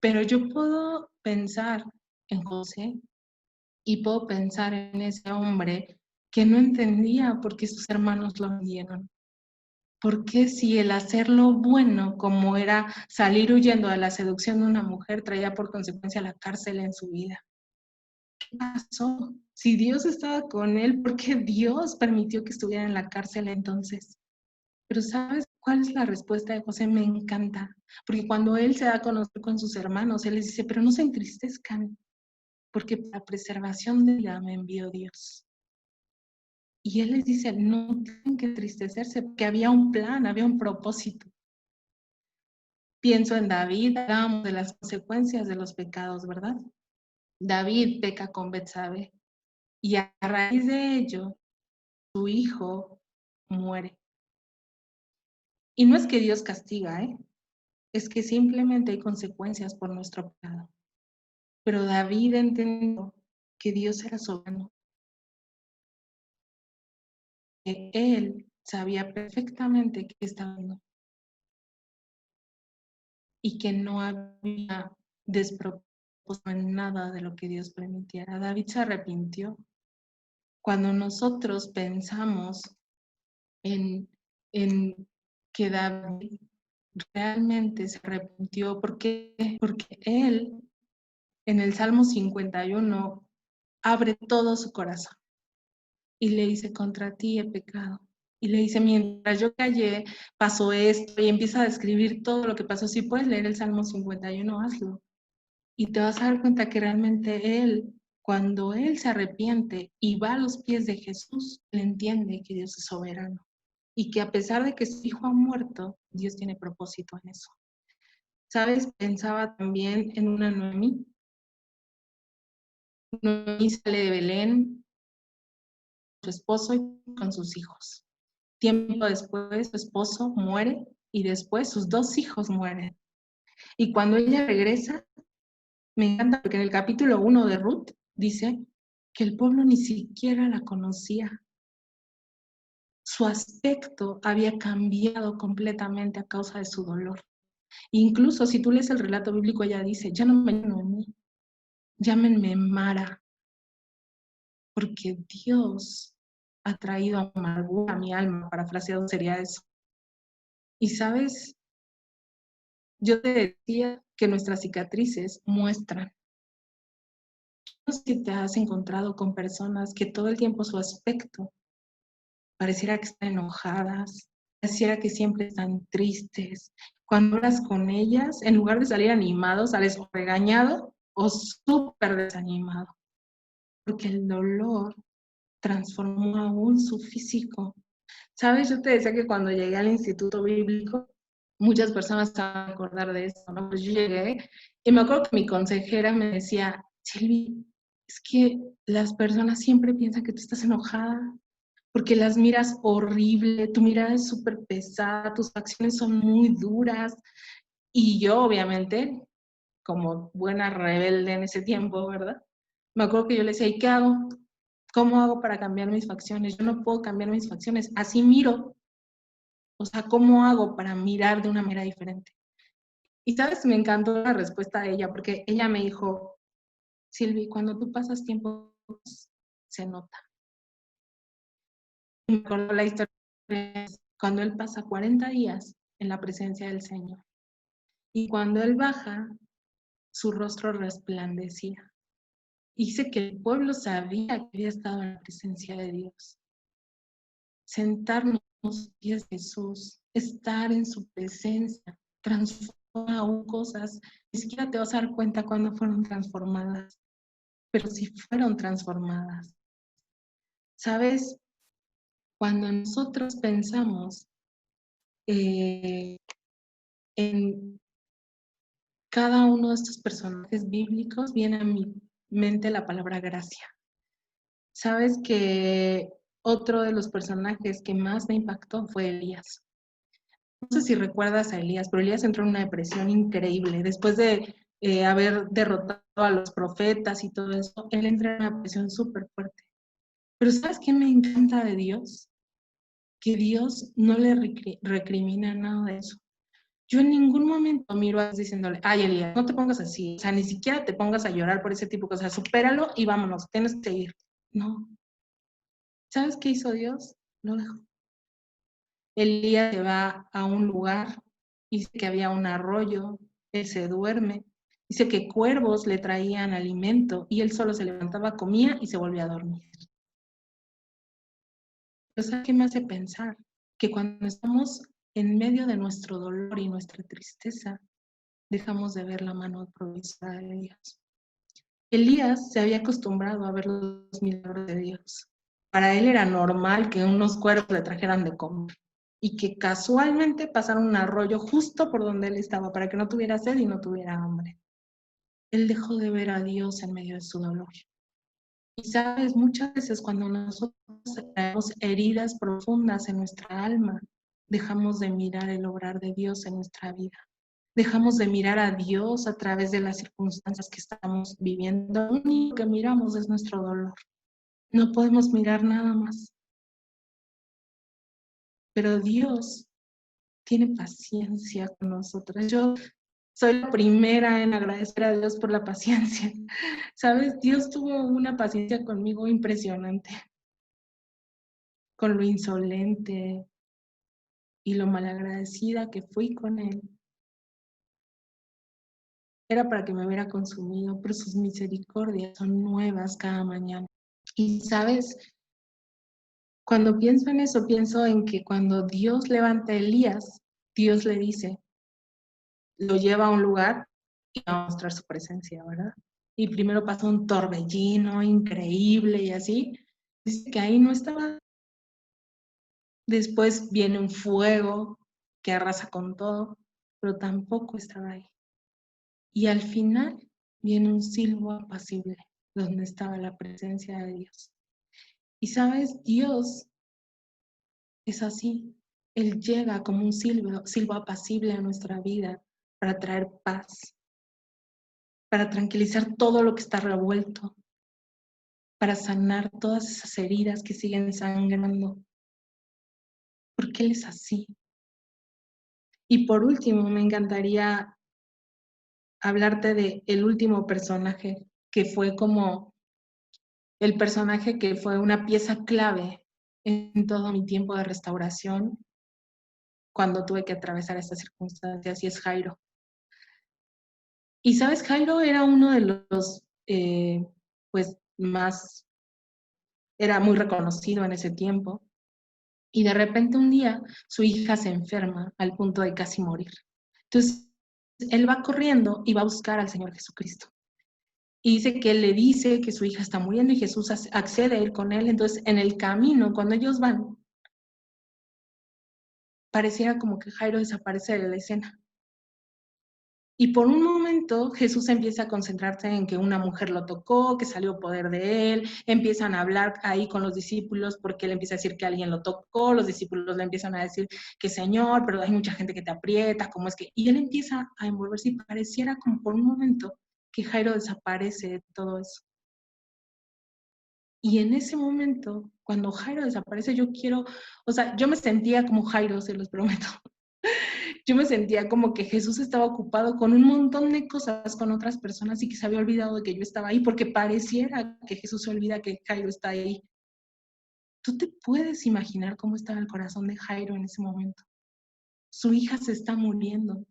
Pero yo puedo pensar en José y puedo pensar en ese hombre que no entendía por qué sus hermanos lo vendieron. ¿Por qué si el hacer lo bueno, como era salir huyendo de la seducción de una mujer, traía por consecuencia la cárcel en su vida? ¿Qué pasó? Si Dios estaba con él, ¿por qué Dios permitió que estuviera en la cárcel entonces? Pero ¿sabes cuál es la respuesta de José? Me encanta, porque cuando él se da a conocer con sus hermanos, él les dice, pero no se entristezcan, porque para preservación de la me envió Dios. Y él les dice, no tienen que entristecerse, porque había un plan, había un propósito. Pienso en David, hablábamos de las consecuencias de los pecados, ¿verdad? David peca con Betsabe, y a raíz de ello, su hijo muere. Y no es que Dios castiga, es que simplemente hay consecuencias por nuestro pecado. Pero David entendió que Dios era soberano, que él sabía perfectamente qué estaba haciendo y que no había despropósito en nada de lo que Dios permitiera. David se arrepintió. Cuando nosotros pensamos en, en que David realmente se arrepintió, porque él en el Salmo 51 abre todo su corazón y le dice, contra ti he pecado. Y le dice, mientras yo callé, pasó esto, y empieza a describir todo lo que pasó. Si puedes leer el Salmo 51, hazlo. Y te vas a dar cuenta que realmente él, cuando él se arrepiente y va a los pies de Jesús, él entiende que Dios es soberano. Y que a pesar de que su hijo ha muerto, Dios tiene propósito en eso. ¿Sabes? Pensaba también en una Noemí. Noemí sale de Belén, su esposo y con sus hijos. Tiempo después, su esposo muere y después sus dos hijos mueren. Y cuando ella regresa, me encanta porque en el capítulo 1 de Ruth dice que el pueblo ni siquiera la conocía. Su aspecto había cambiado completamente a causa de su dolor. Incluso si tú lees el relato bíblico, ella dice, ya no me llamen Noemí, llámenme Mara, porque Dios ha traído amargura a mi alma, parafraseado sería eso. Y sabes, yo te decía que nuestras cicatrices muestran. No sé si te has encontrado con personas que todo el tiempo su aspecto pareciera que están enojadas, pareciera que siempre están tristes. Cuando hablas con ellas, en lugar de salir animado, sales o regañado o súper desanimado, porque el dolor transformó aún su físico. ¿Sabes? Yo te decía que cuando llegué al instituto bíblico, muchas personas se van a acordar de eso, ¿no? Pues yo llegué y me acuerdo que mi consejera me decía, Silvi, es que las personas siempre piensan que tú estás enojada, porque las miras horrible, tu mirada es súper pesada, tus acciones son muy duras. Y yo, obviamente, como buena rebelde en ese tiempo, ¿verdad? Me acuerdo que yo le decía, ¿y qué hago? ¿Cómo hago para cambiar mis facciones? Yo no puedo cambiar mis facciones, así miro. O sea, ¿cómo hago para mirar de una manera diferente? Y sabes, me encantó la respuesta de ella, porque ella me dijo, Silvi, cuando tú pasas tiempo, se nota. Y me acuerdo la historia cuando él pasa 40 días en la presencia del Señor. Y cuando él baja, su rostro resplandecía. Dice que el pueblo sabía que había estado en la presencia de Dios. Sentarnos a los pies de Jesús, estar en su presencia, transforma aún cosas. Ni siquiera te vas a dar cuenta cuándo fueron transformadas, pero sí fueron transformadas. ¿Sabes? cuando nosotros pensamos en cada uno de estos personajes bíblicos, viene a mi mente la palabra gracia. Sabes que otro de los personajes que más me impactó fue Elías. No sé si recuerdas a Elías, pero Elías entró en una depresión increíble. Después de haber derrotado a los profetas y todo eso, él entra en una depresión súper fuerte. Pero ¿sabes qué me encanta de Dios? Que Dios no le recrimina nada de eso. Yo en ningún momento miro a Dios diciéndole, ay, Elías, no te pongas así, o sea, ni siquiera te pongas a llorar por ese tipo de cosas, supéralo y vámonos, tienes que ir. No. ¿Sabes qué hizo Dios? Lo dejó. Elías se va a un lugar, dice que había un arroyo, él se duerme, dice que cuervos le traían alimento y él solo se levantaba, comía y se volvía a dormir. Pero ¿sabes qué me hace pensar? Que cuando estamos en medio de nuestro dolor y nuestra tristeza, dejamos de ver la mano provisora de Dios. Elías se había acostumbrado a ver los milagros de Dios. Para él era normal que unos cuervos le trajeran de comer y que casualmente pasaron un arroyo justo por donde él estaba para que no tuviera sed y no tuviera hambre. Él dejó de ver a Dios en medio de su dolor. Y sabes, muchas veces cuando nosotros tenemos heridas profundas en nuestra alma, dejamos de mirar el obrar de Dios en nuestra vida. Dejamos de mirar a Dios a través de las circunstancias que estamos viviendo. Lo único que miramos es nuestro dolor. No podemos mirar nada más. Pero Dios tiene paciencia con nosotras. Yo soy la primera en agradecer a Dios por la paciencia. ¿Sabes? Dios tuvo una paciencia conmigo impresionante, con lo insolente y lo malagradecida que fui con Él. Era para que me hubiera consumido, pero sus misericordias son nuevas cada mañana. Y sabes, cuando pienso en eso, pienso en que cuando Dios levanta a Elías, Dios le dice, lo lleva a un lugar y va a mostrar su presencia, ¿verdad? Y primero pasa un torbellino increíble y así. Dice que ahí no estaba. Después viene un fuego que arrasa con todo, pero tampoco estaba ahí. Y al final viene un silbo apacible, donde estaba la presencia de Dios. Y sabes, Dios es así. Él llega como un silbo apacible a nuestra vida para traer paz, para tranquilizar todo lo que está revuelto, para sanar todas esas heridas que siguen sangrando. Porque Él es así. Y por último, me encantaría hablarte de el último personaje, que fue como el personaje que fue una pieza clave en todo mi tiempo de restauración cuando tuve que atravesar estas circunstancias, y es Jairo. Y sabes, Jairo era uno de los, pues, más, era muy reconocido en ese tiempo, y de repente un día su hija se enferma al punto de casi morir. Entonces, él va corriendo y va a buscar al Señor Jesucristo. Y dice que él le dice que su hija está muriendo y Jesús accede a ir con él. Entonces, en el camino, cuando ellos van, pareciera como que Jairo desaparece de la escena. Y por un momento Jesús empieza a concentrarse en que una mujer lo tocó, que salió poder de él, empiezan a hablar ahí con los discípulos porque él empieza a decir que alguien lo tocó, los discípulos le empiezan a decir que Señor, pero hay mucha gente que te aprieta, ¿cómo es que? Y él empieza a envolverse y pareciera como por un momento que Jairo desaparece de todo eso. Y en ese momento, cuando Jairo desaparece, yo me sentía como Jairo, se los prometo. Yo me sentía como que Jesús estaba ocupado con un montón de cosas con otras personas y que se había olvidado de que yo estaba ahí, porque pareciera que Jesús se olvida que Jairo está ahí. ¿Tú te puedes imaginar cómo estaba el corazón de Jairo en ese momento? Su hija se está muriendo.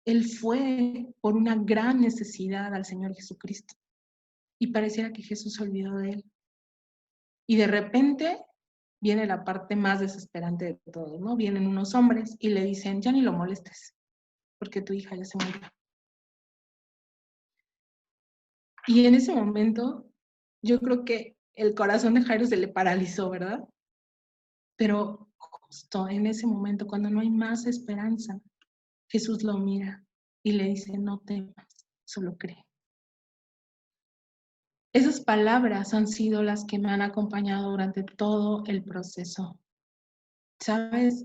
Él fue por una gran necesidad al Señor Jesucristo y pareciera que Jesús se olvidó de él. Y de repente viene la parte más desesperante de todo, ¿no? Vienen unos hombres y le dicen, ya ni lo molestes, porque tu hija ya se murió. Y en ese momento, yo creo que el corazón de Jairo se le paralizó, ¿verdad? Pero justo en ese momento, cuando no hay más esperanza, Jesús lo mira y le dice, no temas, solo cree. Esas palabras han sido las que me han acompañado durante todo el proceso. ¿Sabes?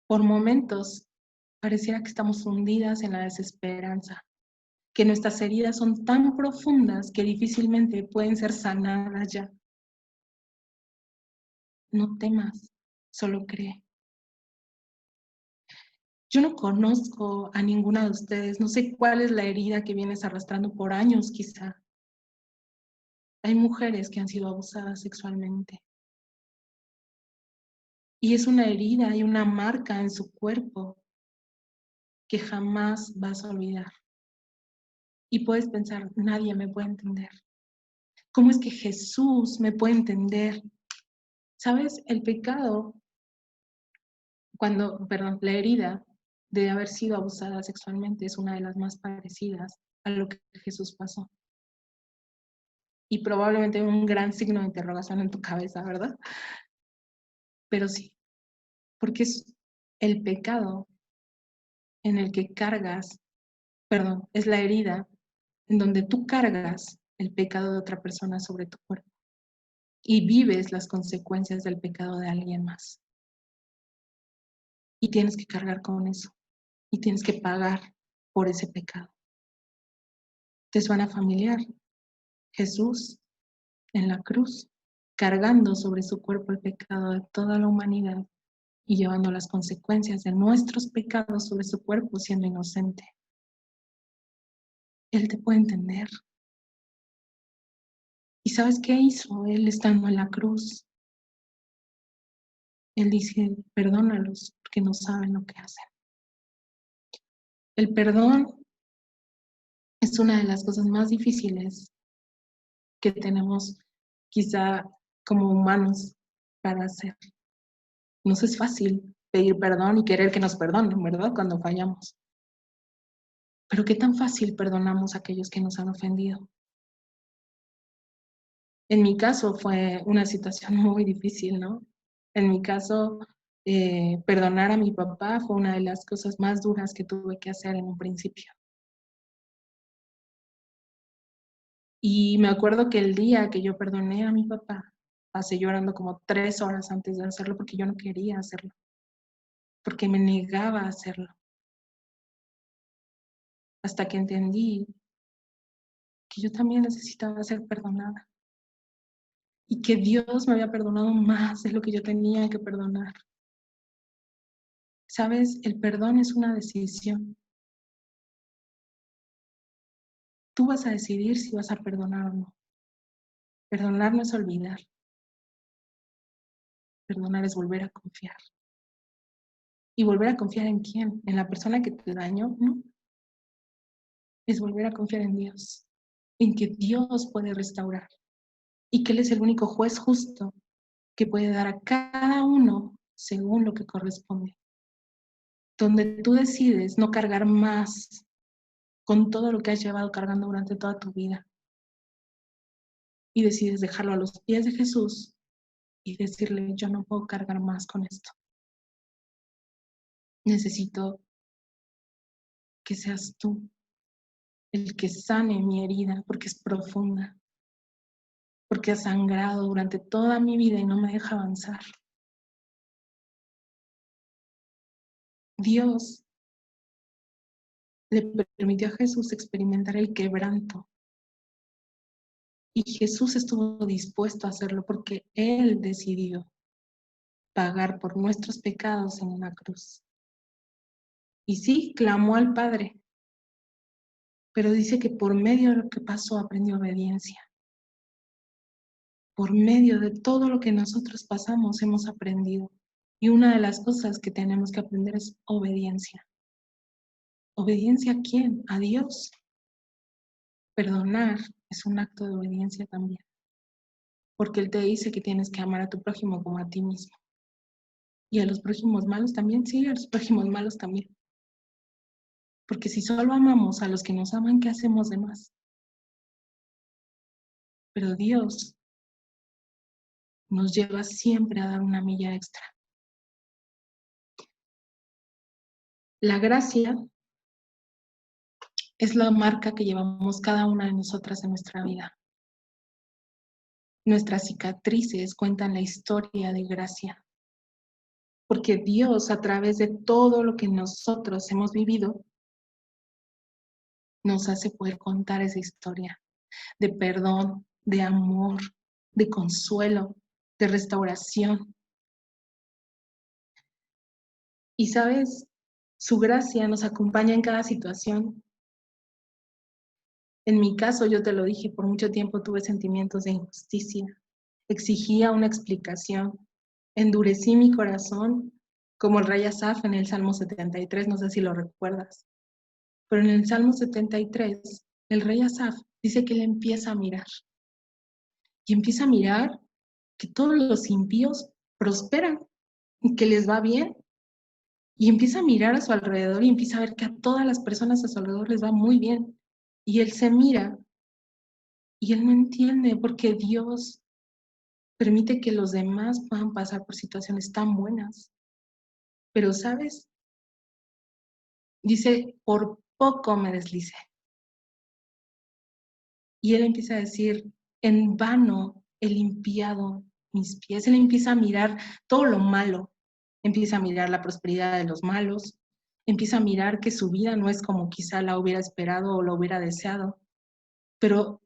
Por momentos pareciera que estamos hundidas en la desesperanza, que nuestras heridas son tan profundas que difícilmente pueden ser sanadas ya. No temas, solo cree. Yo no conozco a ninguna de ustedes, no sé cuál es la herida que vienes arrastrando por años quizá. Hay mujeres que han sido abusadas sexualmente. Y es una herida y una marca en su cuerpo que jamás vas a olvidar. Y puedes pensar, nadie me puede entender. ¿Cómo es que Jesús me puede entender? ¿Sabes? El pecado, la herida de haber sido abusada sexualmente es una de las más parecidas a lo que Jesús pasó. Y probablemente un gran signo de interrogación en tu cabeza, ¿verdad? Pero sí, porque es el pecado en el que cargas, es la herida en donde tú cargas el pecado de otra persona sobre tu cuerpo y vives las consecuencias del pecado de alguien más. Y tienes que cargar con eso y tienes que pagar por ese pecado. ¿Te suena familiar? Jesús en la cruz, cargando sobre su cuerpo el pecado de toda la humanidad y llevando las consecuencias de nuestros pecados sobre su cuerpo siendo inocente. Él te puede entender. ¿Y sabes qué hizo Él estando en la cruz? Él dice, perdónalos porque no saben lo que hacen. El perdón es una de las cosas más difíciles que tenemos quizá como humanos para hacer. Nos es fácil pedir perdón y querer que nos perdonen, ¿verdad? Cuando fallamos. Pero qué tan fácil perdonamos a aquellos que nos han ofendido. En mi caso fue una situación muy difícil, ¿no? En mi caso, perdonar a mi papá fue una de las cosas más duras que tuve que hacer en un principio. Y me acuerdo que el día que yo perdoné a mi papá, pasé llorando como 3 horas antes de hacerlo porque yo no quería hacerlo, porque me negaba a hacerlo. Hasta que entendí que yo también necesitaba ser perdonada y que Dios me había perdonado más de lo que yo tenía que perdonar. ¿Sabes? El perdón es una decisión. Tú vas a decidir si vas a perdonar o no. Perdonar no es olvidar. Perdonar es volver a confiar. ¿Y volver a confiar en quién? ¿En la persona que te dañó? No. Es volver a confiar en Dios. En que Dios puede restaurar. Y que Él es el único juez justo que puede dar a cada uno según lo que corresponde. Donde tú decides no cargar más con todo lo que has llevado cargando durante toda tu vida. Y decides dejarlo a los pies de Jesús y decirle, yo no puedo cargar más con esto. Necesito que seas tú el que sane mi herida porque es profunda, porque ha sangrado durante toda mi vida y no me deja avanzar. Dios le permitió a Jesús experimentar el quebranto y Jesús estuvo dispuesto a hacerlo porque Él decidió pagar por nuestros pecados en una cruz. Y sí, clamó al Padre, pero dice que por medio de lo que pasó aprendió obediencia. Por medio de todo lo que nosotros pasamos hemos aprendido. Y una de las cosas que tenemos que aprender es obediencia. ¿Obediencia a quién? A Dios. Perdonar es un acto de obediencia también. Porque Él te dice que tienes que amar a tu prójimo como a ti mismo. Y a los prójimos malos también, sí, a los prójimos malos también. Porque si solo amamos a los que nos aman, ¿qué hacemos de más? Pero Dios nos lleva siempre a dar una milla extra. La gracia es la marca que llevamos cada una de nosotras en nuestra vida. Nuestras cicatrices cuentan la historia de gracia, porque Dios, a través de todo lo que nosotros hemos vivido, nos hace poder contar esa historia de perdón, de amor, de consuelo, de restauración. Y sabes, su gracia nos acompaña en cada situación. En mi caso, yo te lo dije, por mucho tiempo tuve sentimientos de injusticia, exigía una explicación, endurecí mi corazón, como el rey Asaf en el Salmo 73, no sé si lo recuerdas. Pero en el Salmo 73, el rey Asaf dice que él empieza a mirar. Y empieza a mirar que todos los impíos prosperan y que les va bien. Y empieza a mirar a su alrededor y empieza a ver que a todas las personas a su alrededor les va muy bien. Y él se mira y él no entiende por qué Dios permite que los demás puedan pasar por situaciones tan buenas. Pero, ¿sabes? Dice, por poco me deslicé. Y él empieza a decir, en vano he limpiado mis pies. Él empieza a mirar todo lo malo. Empieza a mirar la prosperidad de los malos. Empieza a mirar que su vida no es como quizá la hubiera esperado o lo hubiera deseado. Pero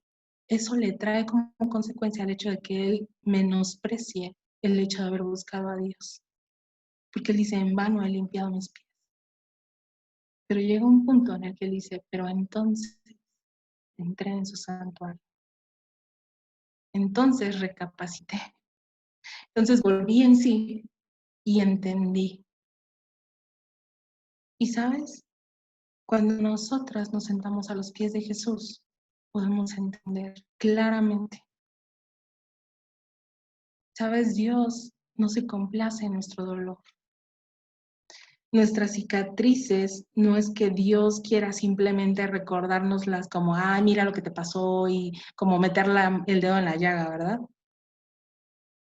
eso le trae como consecuencia el hecho de que él menosprecie el hecho de haber buscado a Dios. Porque él dice, en vano he limpiado mis pies. Pero llega un punto en el que él dice, pero entonces entré en su santuario. Entonces recapacité. Entonces volví en sí y entendí. Y sabes, cuando nosotras nos sentamos a los pies de Jesús, podemos entender claramente. Sabes, Dios no se complace en nuestro dolor. Nuestras cicatrices no es que Dios quiera simplemente recordárnoslas como, ah, mira lo que te pasó y como meter el dedo en la llaga, ¿verdad?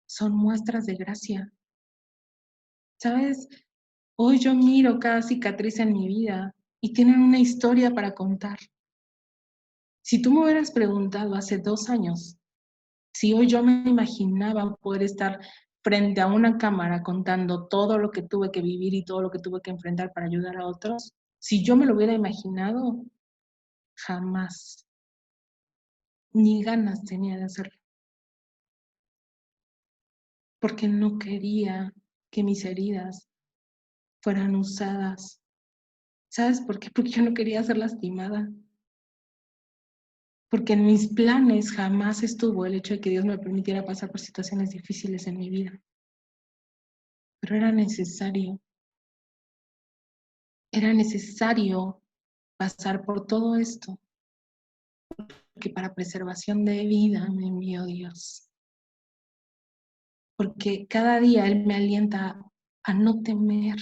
Son muestras de gracia. ¿Sabes? Hoy yo miro cada cicatriz en mi vida y tienen una historia para contar. Si tú me hubieras preguntado hace 2 años, si hoy yo me imaginaba poder estar frente a una cámara contando todo lo que tuve que vivir y todo lo que tuve que enfrentar para ayudar a otros, si yo me lo hubiera imaginado, jamás, ni ganas tenía de hacerlo, porque no quería que mis heridas fueran usadas. ¿Sabes por qué? Porque yo no quería ser lastimada. Porque en mis planes jamás estuvo el hecho de que Dios me permitiera pasar por situaciones difíciles en mi vida. Pero era necesario pasar por todo esto, porque para preservación de vida me envió Dios. Porque cada día Él me alienta a no temer,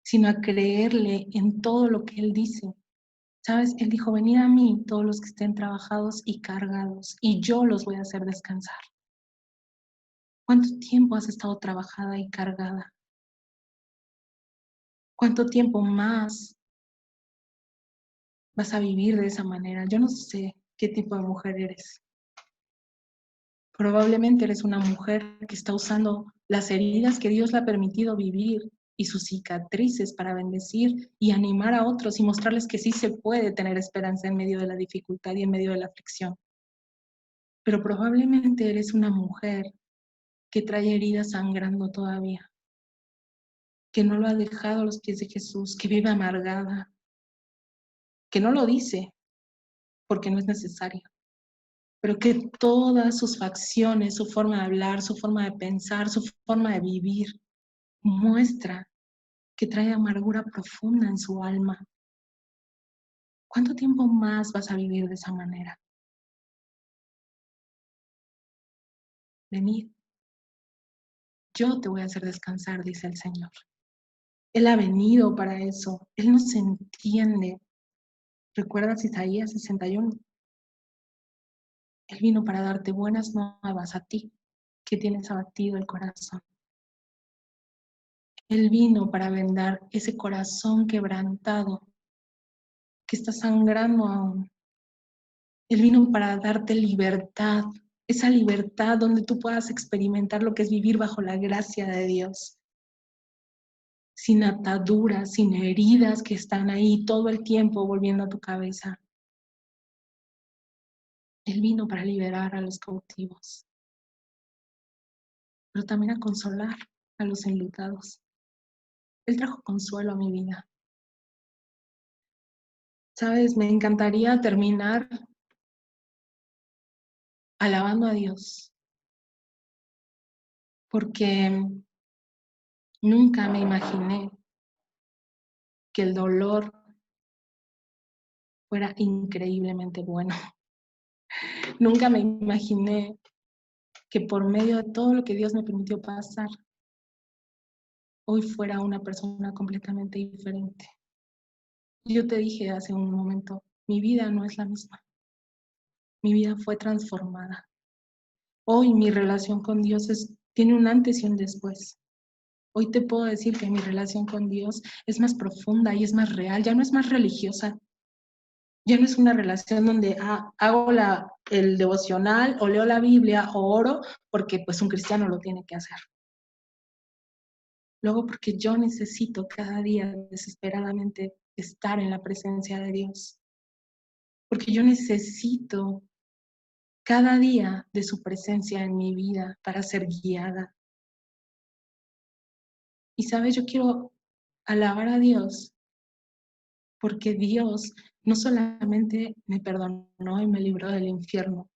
sino a creerle en todo lo que Él dice. ¿Sabes? Él dijo, venid a mí todos los que estén trabajados y cargados, y yo los voy a hacer descansar. ¿Cuánto tiempo has estado trabajada y cargada? ¿Cuánto tiempo más vas a vivir de esa manera? Yo no sé qué tipo de mujer eres. Probablemente eres una mujer que está usando las heridas que Dios le ha permitido vivir y sus cicatrices para bendecir y animar a otros y mostrarles que sí se puede tener esperanza en medio de la dificultad y en medio de la aflicción. Pero probablemente eres una mujer que trae heridas sangrando todavía, que no lo ha dejado a los pies de Jesús, que vive amargada, que no lo dice porque no es necesario, pero que todas sus facciones, su forma de hablar, su forma de pensar, su forma de vivir, muestra que trae amargura profunda en su alma. ¿Cuánto tiempo más vas a vivir de esa manera? Venid, yo te voy a hacer descansar, dice el Señor. Él ha venido para eso, Él nos entiende. ¿Recuerdas Isaías 61? Él vino para darte buenas nuevas a ti, que tienes abatido el corazón. Él vino para vendar ese corazón quebrantado que está sangrando aún. Él vino para darte libertad, esa libertad donde tú puedas experimentar lo que es vivir bajo la gracia de Dios, sin ataduras, sin heridas que están ahí todo el tiempo volviendo a tu cabeza. Él vino para liberar a los cautivos, pero también a consolar a los enlutados. Él trajo consuelo a mi vida. Sabes, me encantaría terminar alabando a Dios, porque nunca me imaginé que el dolor fuera increíblemente bueno. Nunca me imaginé que por medio de todo lo que Dios me permitió pasar, hoy fuera una persona completamente diferente. Yo te dije hace un momento, mi vida no es la misma. Mi vida fue transformada. Hoy mi relación con Dios tiene un antes y un después. Hoy te puedo decir que mi relación con Dios es más profunda y es más real, ya no es más religiosa. Ya no es una relación donde hago el devocional o leo la Biblia o oro porque pues un cristiano lo tiene que hacer. Luego porque yo necesito cada día desesperadamente estar en la presencia de Dios. Porque yo necesito cada día de su presencia en mi vida para ser guiada. Y sabes, yo quiero alabar a Dios porque Dios no solamente me perdonó y me libró del infierno,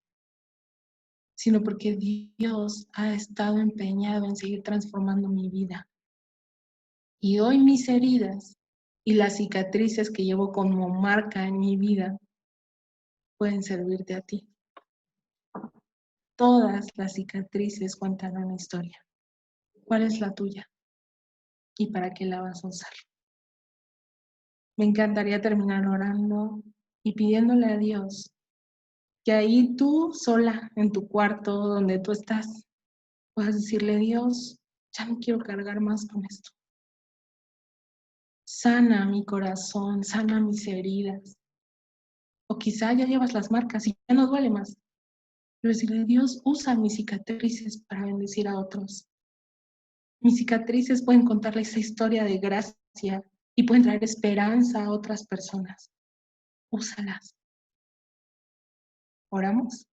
sino porque Dios ha estado empeñado en seguir transformando mi vida. Y hoy mis heridas y las cicatrices que llevo como marca en mi vida pueden servirte a ti. Todas las cicatrices cuentan una historia. ¿Cuál es la tuya? ¿Y para qué la vas a usar? Me encantaría terminar orando y pidiéndole a Dios que ahí tú sola en tu cuarto donde tú estás puedas decirle, Dios, ya no quiero cargar más con esto. Sana mi corazón, sana mis heridas. O quizá ya llevas las marcas y ya no duele más. Pero decirle, Dios, usa mis cicatrices para bendecir a otros. Mis cicatrices pueden contarle esa historia de gracia y pueden traer esperanza a otras personas. Úsalas. ¿Oramos?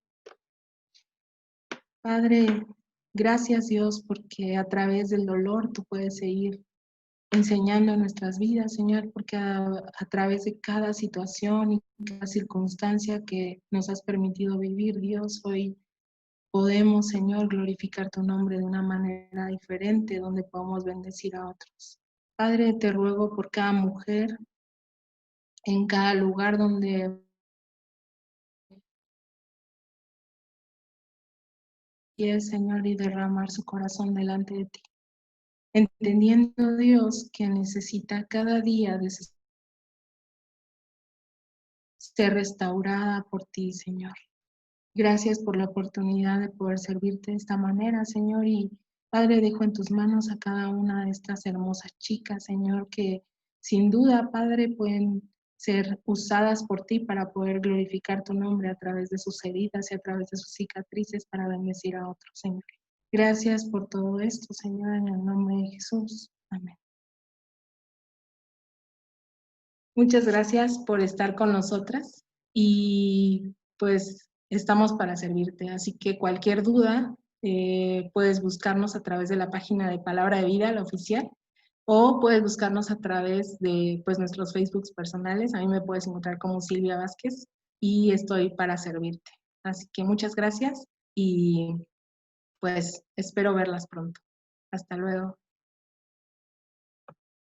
Padre, gracias Dios porque a través del dolor tú puedes seguir enseñando en nuestras vidas, Señor, porque a través de cada situación y cada circunstancia que nos has permitido vivir, Dios, hoy podemos, Señor, glorificar tu nombre de una manera diferente, donde podamos bendecir a otros. Padre, te ruego por cada mujer, en cada lugar donde quieres, Señor, y derramar su corazón delante de ti. Entendiendo, Dios, que necesita cada día de ser restaurada por ti, Señor. Gracias por la oportunidad de poder servirte de esta manera, Señor. Y Padre, dejo en tus manos a cada una de estas hermosas chicas, Señor, que sin duda, Padre, pueden ser usadas por ti para poder glorificar tu nombre a través de sus heridas y a través de sus cicatrices para bendecir a otros, Señor. Gracias por todo esto, Señor, en el nombre de Jesús. Amén. Muchas gracias por estar con nosotras y pues estamos para servirte. Así que cualquier duda puedes buscarnos a través de la página de Palabra de Vida, la oficial, o puedes buscarnos a través de pues nuestros Facebooks personales. A mí me puedes encontrar como Silvia Vázquez y estoy para servirte. Así que muchas gracias y pues espero verlas pronto. Hasta luego.